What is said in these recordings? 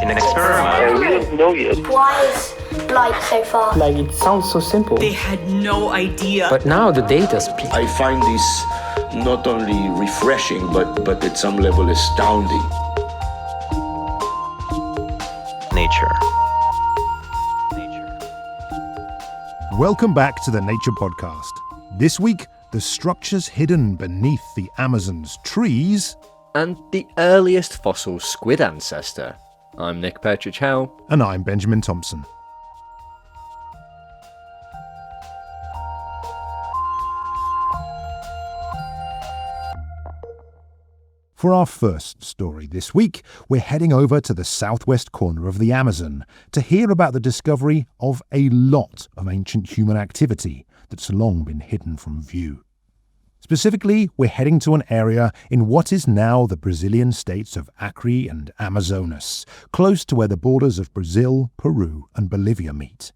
in an experiment. We don't know yet. Why is light so far? Like, it sounds so simple. They had no idea. But now the data speaks. I find this not only refreshing, but at some level astounding. Nature. Welcome back to the Nature Podcast. This week, the structures hidden beneath the Amazon's trees. And the earliest fossil squid ancestor. I'm Nick Petrichow. And I'm Benjamin Thompson. For our first story this week, we're heading over to the southwest corner of the Amazon to hear about the discovery of a lot of ancient human activity that's long been hidden from view. Specifically, we're heading to an area in what is now the Brazilian states of Acre and Amazonas, close to where the borders of Brazil, Peru and Bolivia meet.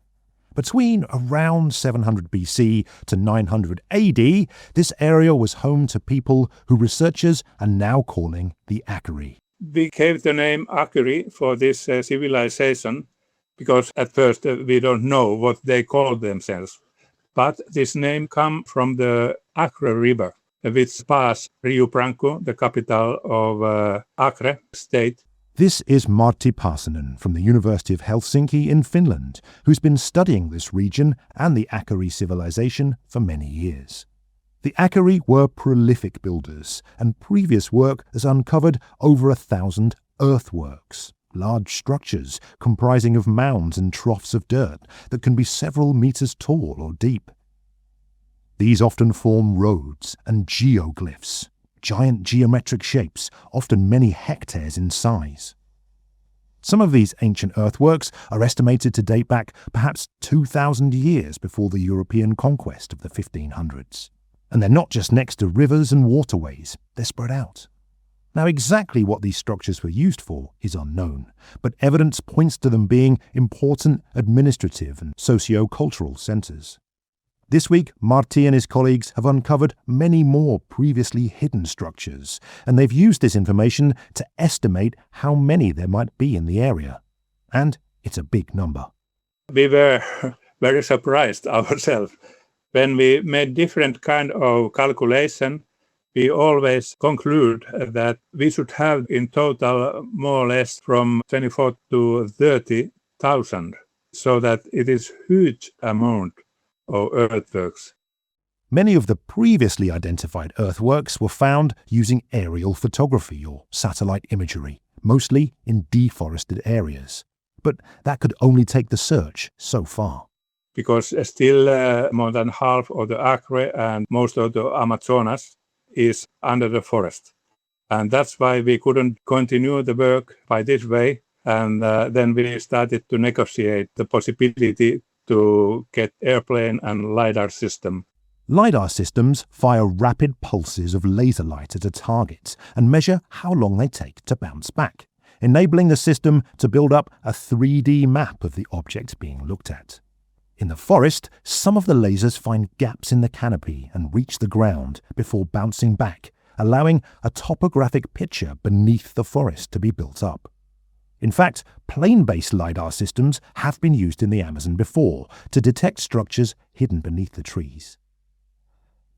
Between around 700 BC to 900 AD, this area was home to people who researchers are now calling the Acre. We gave the name Acre for this civilization because at first we don't know what they call themselves. But this name comes from the Acre River, which passes Rio Branco, the capital of Acre state. This is Martti Pärssinen from the University of Helsinki in Finland, who's been studying this region and the Acre civilization for many years. The Acre were prolific builders, and previous work has uncovered over 1,000 earthworks, large structures comprising of mounds and troughs of dirt that can be several meters tall or deep. These often form roads and geoglyphs, giant geometric shapes, often many hectares in size. Some of these ancient earthworks are estimated to date back perhaps 2,000 years before the European conquest of the 1500s. And they're not just next to rivers and waterways, they're spread out. Now, exactly what these structures were used for is unknown, but evidence points to them being important administrative and socio-cultural centres. This week, Martti and his colleagues have uncovered many more previously hidden structures, and they've used this information to estimate how many there might be in the area. And it's a big number. We were very surprised ourselves. When we made different kind of calculation, we always conclude that we should have in total more or less from 24 to 30,000, so that it is huge amount of earthworks. Many of the previously identified earthworks were found using aerial photography or satellite imagery, mostly in deforested areas. But that could only take the search so far. Because still more than half of the Acre and most of the Amazonas is under the forest. And that's why we couldn't continue the work by this way. And then we started to negotiate the possibility to get airplane and LiDAR system. LiDAR systems fire rapid pulses of laser light at a target and measure how long they take to bounce back, enabling the system to build up a 3D map of the object being looked at. In the forest, some of the lasers find gaps in the canopy and reach the ground before bouncing back, allowing a topographic picture beneath the forest to be built up. In fact, plane-based LiDAR systems have been used in the Amazon before to detect structures hidden beneath the trees.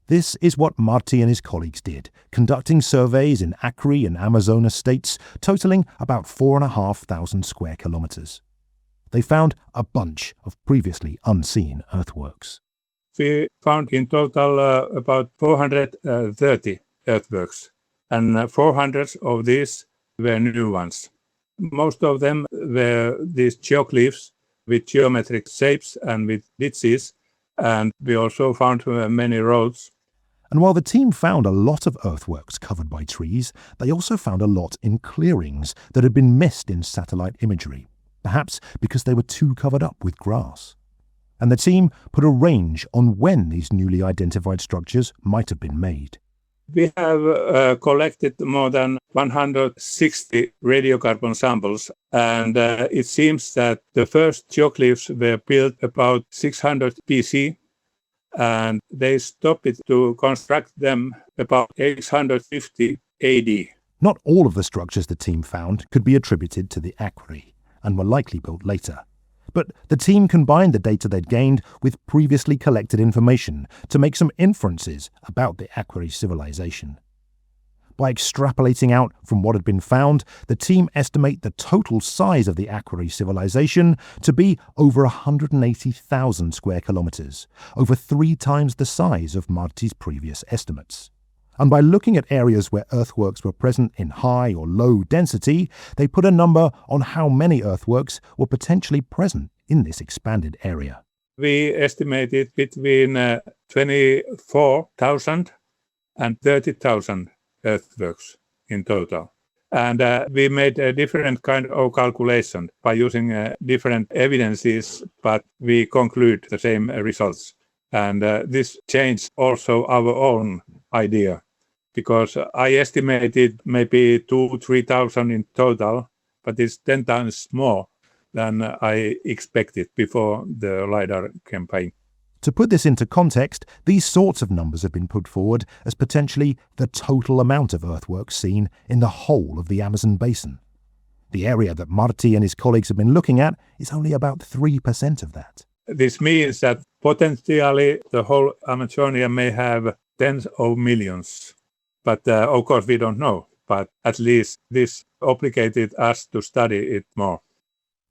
This is what Martti and his colleagues did, conducting surveys in Acre and Amazonas states, totaling about 4,500 square kilometers. They found a bunch of previously unseen earthworks. We found in total about 430 earthworks, and 400 of these were new ones. Most of them were these geoglyphs with geometric shapes and with ditches, and we also found many roads. And while the team found a lot of earthworks covered by trees, they also found a lot in clearings that had been missed in satellite imagery, perhaps because they were too covered up with grass. And the team put a range on when these newly identified structures might have been made. We have collected more than 160 radiocarbon samples, and it seems that the first geoglyphs were built about 600 BC, and they stopped to construct them about 850 AD. Not all of the structures the team found could be attributed to the Acre. and were likely built later. But the team combined the data they'd gained with previously collected information to make some inferences about the Aquiry civilization. By extrapolating out from what had been found, the team estimate the total size of the Aquiry civilization to be over 180,000 square kilometres, over 3 times the size of Martti's previous estimates. And by looking at areas where earthworks were present in high or low density, they put a number on how many earthworks were potentially present in this expanded area. We estimated between 24,000 and 30,000 earthworks in total. And we made a different kind of calculation by using different evidences, but we conclude the same results. And this changed also our own idea, because I estimated maybe 2,000-3,000 in total, but it's 10 times more than I expected before the LiDAR campaign. To put this into context, these sorts of numbers have been put forward as potentially the total amount of earthworks seen in the whole of the Amazon basin. The area that Martti and his colleagues have been looking at is only about 3% of that. This means that potentially the whole Amazonia may have tens of millions. But of course we don't know. But at least this obligated us to study it more.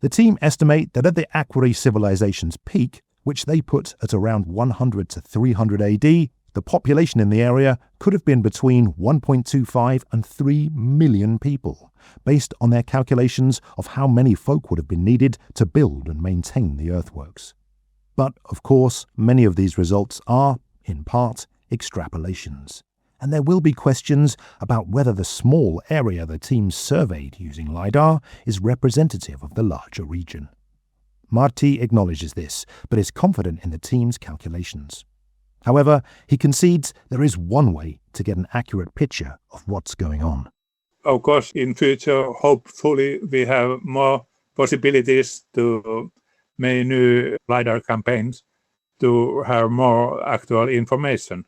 The team estimate that at the Aquiry civilization's peak, which they put at around 100 to 300 AD, the population in the area could have been between 1.25 and 3 million people, based on their calculations of how many folk would have been needed to build and maintain the earthworks. But, of course, many of these results are, in part, extrapolations. And there will be questions about whether the small area the team surveyed using LiDAR is representative of the larger region. Martti acknowledges this, but is confident in the team's calculations. However, he concedes there is one way to get an accurate picture of what's going on. Of course, in future, hopefully, we have more possibilities to make new LiDAR campaigns to have more actual information.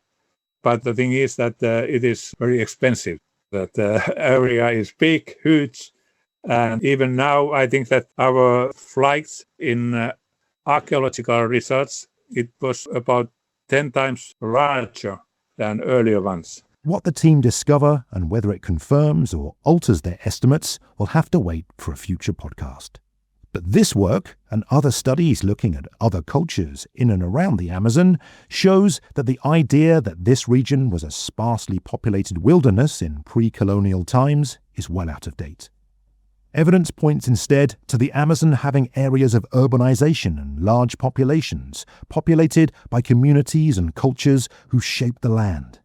But the thing is that it is very expensive. That the area is big, huge. And even now, I think that our flights in archaeological research, it was about 10 times larger than earlier ones. What the team discover and whether it confirms or alters their estimates will have to wait for a future podcast. But this work and other studies looking at other cultures in and around the Amazon shows that the idea that this region was a sparsely populated wilderness in pre-colonial times is well out of date. Evidence points instead to the Amazon having areas of urbanization and large populations, populated by communities and cultures who shaped the land,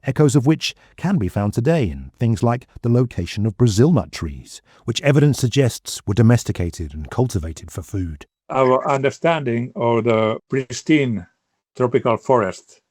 echoes of which can be found today in things like the location of Brazil nut trees, which evidence suggests were domesticated and cultivated for food. Our understanding of the pristine tropical forest,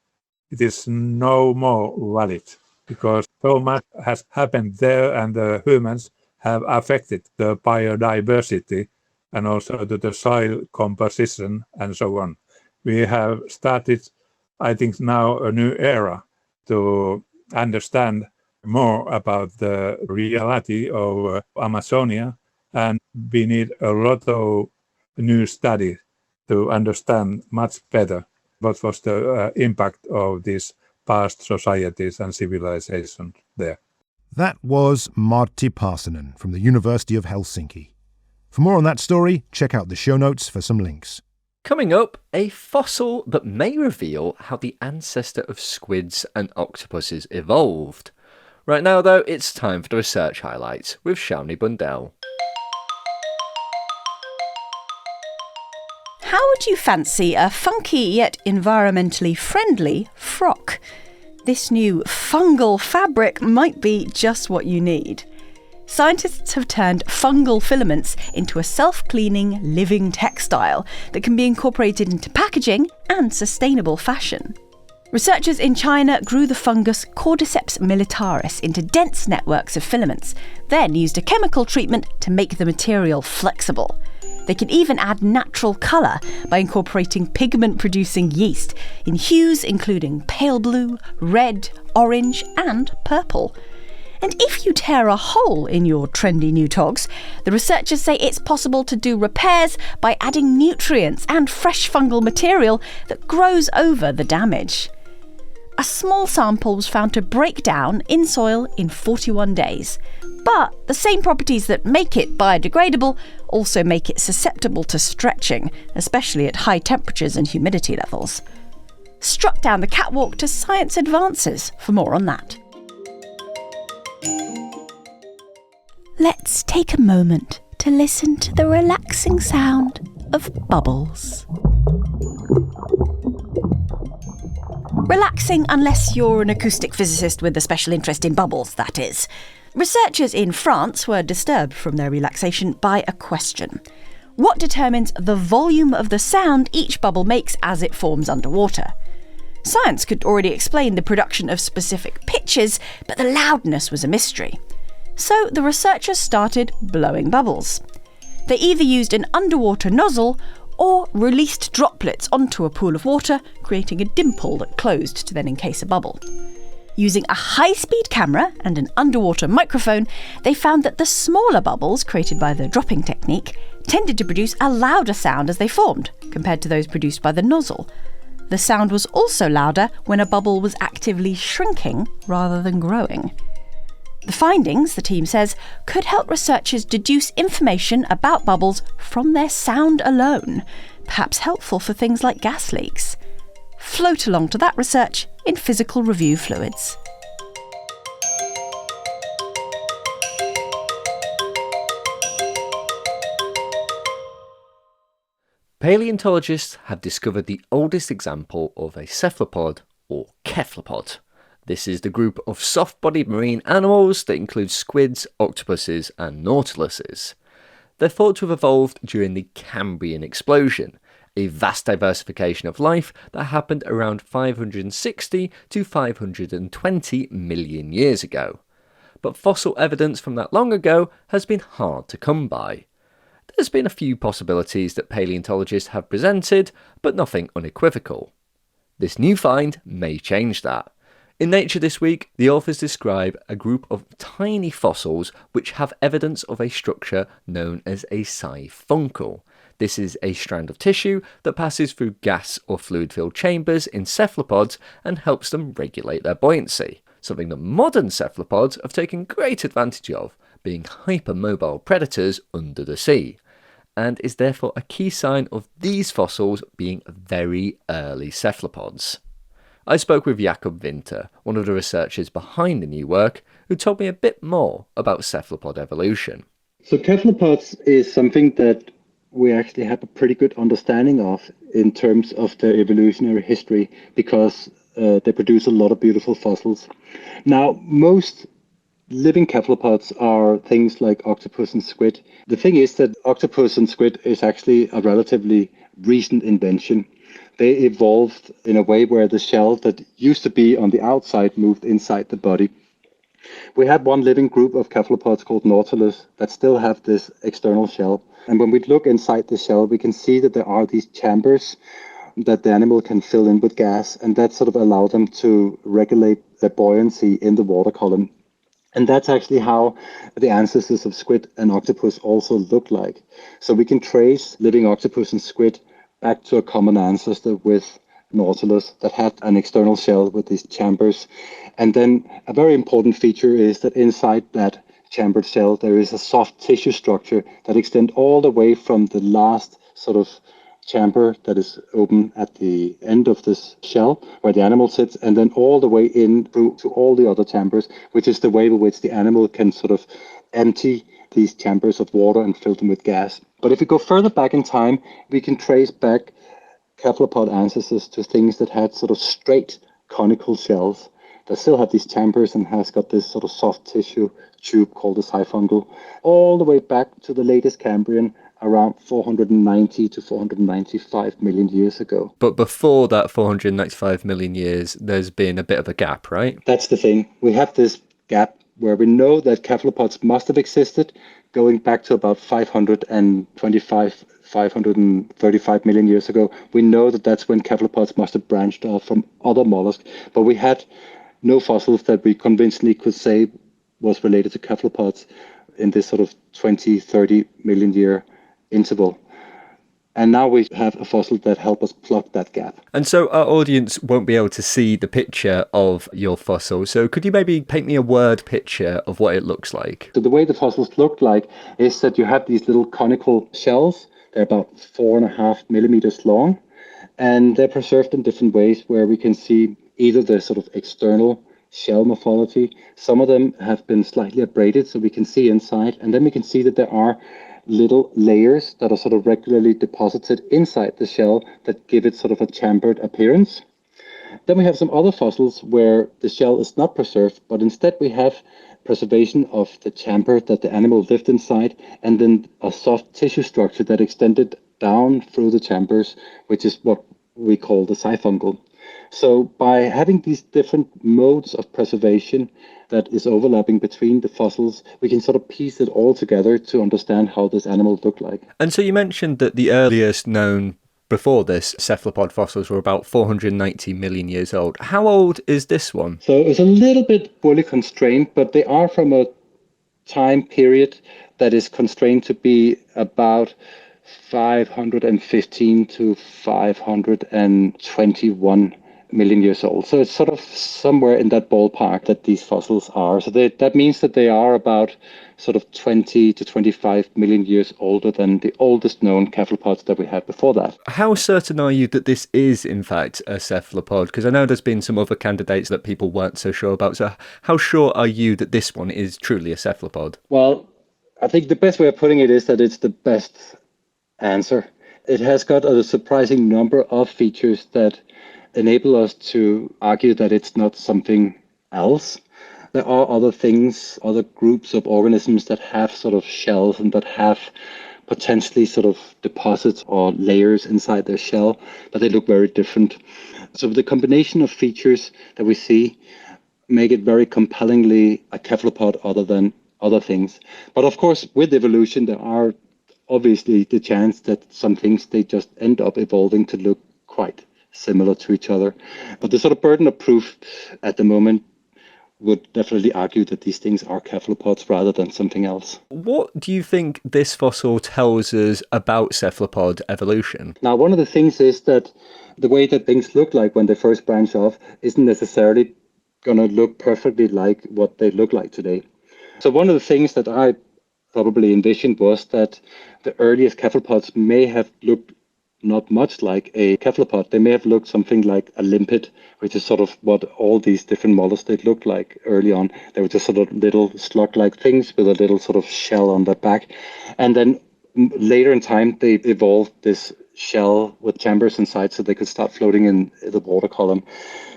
it is no more valid, because so much has happened there and the humans have affected the biodiversity and also the soil composition and so on. We have started, I think, now a new era to understand more about the reality of Amazonia, and we need a lot of new study to understand much better what was the impact of these past societies and civilizations there. That was Martti Pärssinen from the University of Helsinki. For more on that story, check out the show notes for some links. Coming up, a fossil that may reveal how the ancestor of squids and octopuses evolved. Right now, though, it's time for the research highlights with Shawnee Bundell. How would you fancy a funky yet environmentally friendly frock? This new fungal fabric might be just what you need. Scientists have turned fungal filaments into a self-cleaning, living textile that can be incorporated into packaging and sustainable fashion. Researchers in China grew the fungus Cordyceps militaris into dense networks of filaments, then used a chemical treatment to make the material flexible. They can even add natural colour by incorporating pigment-producing yeast in hues including pale blue, red, orange and purple. And if you tear a hole in your trendy new togs, the researchers say it's possible to do repairs by adding nutrients and fresh fungal material that grows over the damage. A small sample was found to break down in soil in 41 days. But the same properties that make it biodegradable also make it susceptible to stretching, especially at high temperatures and humidity levels. Struck down the catwalk to Science Advances for more on that. Let's take a moment to listen to the relaxing sound of bubbles. Relaxing unless you're an acoustic physicist with a special interest in bubbles, that is. Researchers in France were disturbed from their relaxation by a question. What determines the volume of the sound each bubble makes as it forms underwater? Science could already explain the production of specific pitches, but the loudness was a mystery. So the researchers started blowing bubbles. They either used an underwater nozzle or released droplets onto a pool of water, creating a dimple that closed to then encase a bubble. Using a high-speed camera and an underwater microphone, they found that the smaller bubbles created by the dropping technique tended to produce a louder sound as they formed, compared to those produced by the nozzle. The sound was also louder when a bubble was actively shrinking rather than growing. The findings, the team says, could help researchers deduce information about bubbles from their sound alone, perhaps helpful for things like gas leaks. Float along to that research in Physical Review Fluids. Paleontologists have discovered the oldest example of a cephalopod, or cephalopod. This is the group of soft-bodied marine animals that includes squids, octopuses and nautiluses. They're thought to have evolved during the Cambrian explosion, a vast diversification of life that happened around 560 to 520 million years ago. But fossil evidence from that long ago has been hard to come by. There's been a few possibilities that paleontologists have presented, but nothing unequivocal. This new find may change that. In Nature this week, the authors describe a group of tiny fossils which have evidence of a structure known as a siphuncle. This is a strand of tissue that passes through gas or fluid-filled chambers in cephalopods and helps them regulate their buoyancy, something that modern cephalopods have taken great advantage of, being hypermobile predators under the sea, and is therefore a key sign of these fossils being very early cephalopods. I spoke with Jakob Winter, one of the researchers behind the new work, who told me a bit more about cephalopod evolution. So cephalopods is something that we actually have a pretty good understanding of in terms of their evolutionary history, because they produce a lot of beautiful fossils. Now, most living cephalopods are things like octopus and squid. The thing is that octopus and squid is actually a relatively recent invention. They evolved in a way where the shell that used to be on the outside moved inside the body. We had one living group of cephalopods called Nautilus that still have this external shell. And when we look inside the shell, we can see that there are these chambers that the animal can fill in with gas, and that sort of allow them to regulate the buoyancy in the water column. And that's actually how the ancestors of squid and octopus also look like. So we can trace living octopus and squid back to a common ancestor with Nautilus that had an external shell with these chambers. And then a very important feature is that inside that chambered shell, there is a soft tissue structure that extends all the way from the last sort of chamber that is open at the end of this shell where the animal sits, and then all the way in through to all the other chambers, which is the way in which the animal can sort of empty these chambers of water and fill them with gas. But if we go further back in time, we can trace back cephalopod ancestors to things that had sort of straight conical shells that still have these chambers and has got this sort of soft tissue tube called the siphuncle, all the way back to the latest Cambrian, around 490 to 495 million years ago. But before that 495 million years, there's been a bit of a gap, right? That's the thing. We have this gap where we know that cephalopods must have existed going back to about 535 million years ago. We know that that's when cephalopods must have branched off from other mollusks, but we had no fossils that we convincingly could say was related to cephalopods in this sort of 20, 30 million year interval. And now we have a fossil that help us plug that gap. And so our audience won't be able to see the picture of your fossil. So could you maybe paint me a word picture of what it looks like? So the way the fossils look like is that you have these little conical shells. They're about 4.5 millimeters long. And they're preserved in different ways where we can see either the sort of external shell morphology. Some of them have been slightly abraded so we can see inside. And then we can see that there are little layers that are sort of regularly deposited inside the shell that give it sort of a chambered appearance. Then we have some other fossils where the shell is not preserved, but instead we have preservation of the chamber that the animal lived inside, and then a soft tissue structure that extended down through the chambers, which is what we call the siphungal. So by having these different modes of preservation that is overlapping between the fossils, we can sort of piece it all together to understand how this animal looked like. And so you mentioned that the earliest known before this cephalopod fossils were about 490 million years old. How old is this one? So it's a little bit poorly constrained, but they are from a time period that is constrained to be about 515 to 521 million years old. So it's sort of somewhere in that ballpark that these fossils are. So that means that they are about sort of 20 to 25 million years older than the oldest known cephalopods that we had before that. How certain are you that this is in fact a cephalopod? Because I know there's been some other candidates that people weren't so sure about. So how sure are you that this one is truly a cephalopod? Well, I think the best way of putting it is that it's the best answer. It has got a surprising number of features that enable us to argue that it's not something else. There are other things, other groups of organisms that have sort of shells and that have potentially sort of deposits or layers inside their shell, but they look very different. So the combination of features that we see make it very compellingly a cephalopod other than other things. But of course, with evolution, there are obviously the chance that some things, they just end up evolving to look quite similar to each other. But the sort of burden of proof at the moment would definitely argue that these things are cephalopods rather than something else. What do you think this fossil tells us about cephalopod evolution? Now, one of the things is that the way that things look like when they first branch off isn't necessarily going to look perfectly like what they look like today. So one of the things that I probably envisioned was that the earliest cephalopods may have looked not much like a cephalopod. They may have looked something like a limpet, which is sort of what all these different mollusks they looked like early on. They were just sort of little slug-like things with a little sort of shell on their back. And then later in time, they evolved this shell with chambers inside so they could start floating in the water column.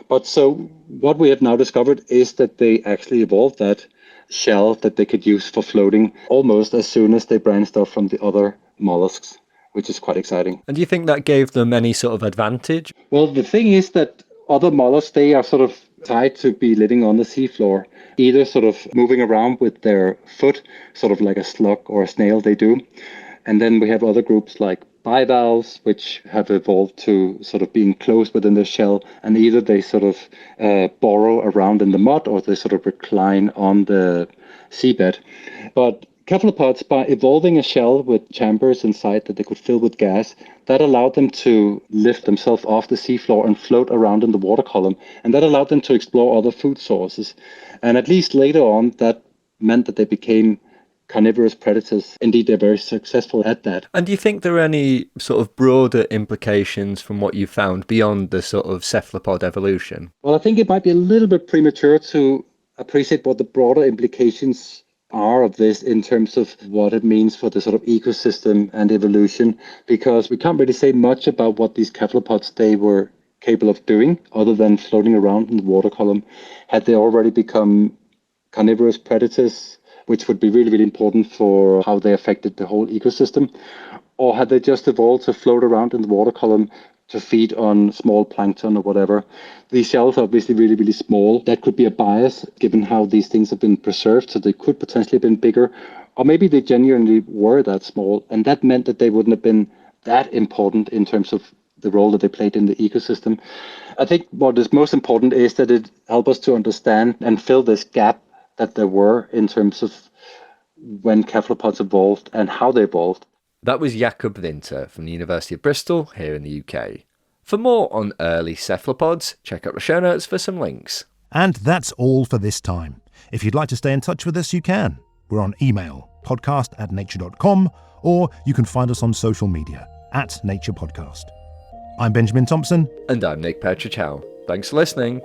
But so what we have now discovered is that they actually evolved that shell that they could use for floating almost as soon as they branched off from the other mollusks, which is quite exciting. And do you think that gave them any sort of advantage? Well, the thing is that other mollusks, they are sort of tied to be living on the seafloor, either sort of moving around with their foot, sort of like a slug or a snail they do. And then we have other groups like bivalves, which have evolved to sort of being closed within their shell, and either they sort of burrow around in the mud or they sort of recline on the seabed. But cephalopods, by evolving a shell with chambers inside that they could fill with gas, that allowed them to lift themselves off the seafloor and float around in the water column. And that allowed them to explore other food sources. And at least later on, that meant that they became carnivorous predators. Indeed, they're very successful at that. And do you think there are any sort of broader implications from what you found beyond the sort of cephalopod evolution? Well, I think it might be a little bit premature to appreciate what the broader implications are of this in terms of what it means for the sort of ecosystem and evolution, because we can't really say much about what these cephalopods they were capable of doing other than floating around in the water column. Had they already become carnivorous predators, which would be really, really important for how they affected the whole ecosystem, or had they just evolved to float around in the water column to feed on small plankton or whatever. These shells are obviously really, really small. That could be a bias given how these things have been preserved, so they could potentially have been bigger, or maybe they genuinely were that small, and that meant that they wouldn't have been that important in terms of the role that they played in the ecosystem. I think what is most important is that it helps us to understand and fill this gap that there were in terms of when cephalopods evolved and how they evolved. That was Jakob Winter from the University of Bristol here in the UK. For more on early cephalopods, check out the show notes for some links. And that's all for this time. If you'd like to stay in touch with us, you can. We're on email, podcast@nature.com, or you can find us on social media, @Nature Podcast. I'm Benjamin Thompson. And I'm Nick Petrichow. Thanks for listening.